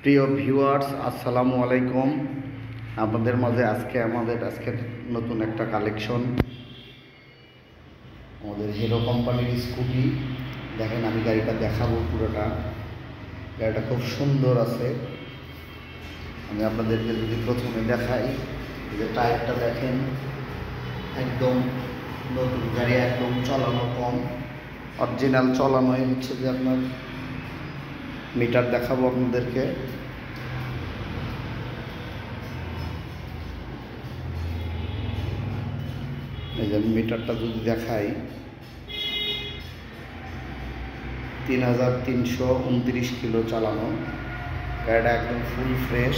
প্রিয় ভিউয়ার্স, আসসালামু আলাইকুম। আপনাদের মাঝে আজকে নতুন একটা কালেকশন, আমাদের হিরো কোম্পানির স্কুটি। দেখেন, আমি গাড়িটা দেখাবো পুরোটা। গাড়িটা খুব সুন্দর আছে। আমি আপনাদেরকে যদি প্রথমে দেখাই, যে টায়ারটা দেখেন, একদম নতুন গাড়ি, একদম চালানো কম, অরিজিনাল চালানোই হচ্ছে যে আপনার মিটার দেখাবো আপনাদেরকে। এই যে মিটারটা যদি দেখাই, 3329 কিলো চালানো। গাড়িটা একদম ফুল ফ্রেশ।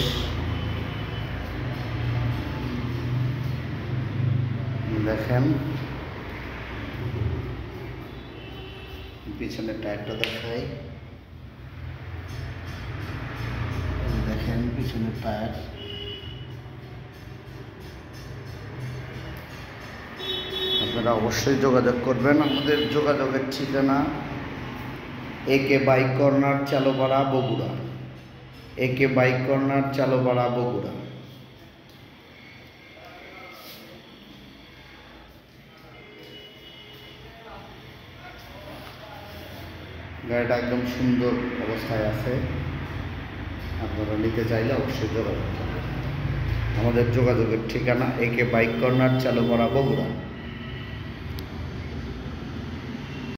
দেখেন, পিছনের টায়ারটা দেখাই। দেখেন পিছনের টায়ার। আপনারা অবশ্যই যোগাযোগ করবেন। আমাদের যোগাযোগের ঠিকানা একে বাইক কর্নার, চালোপাড়া, বগুড়া। একে বাইক কর্নার, চালোপাড়া, বগুড়া। গাড়িটা একদম সুন্দর অবস্থায় আছে। আপনারা নিতে চাইলে অবশ্যই যোগাযোগ করবেন। আমাদের যোগাযোগের ঠিকানা একে বাইক কর্নার, চালোপাড়া, বগুড়া।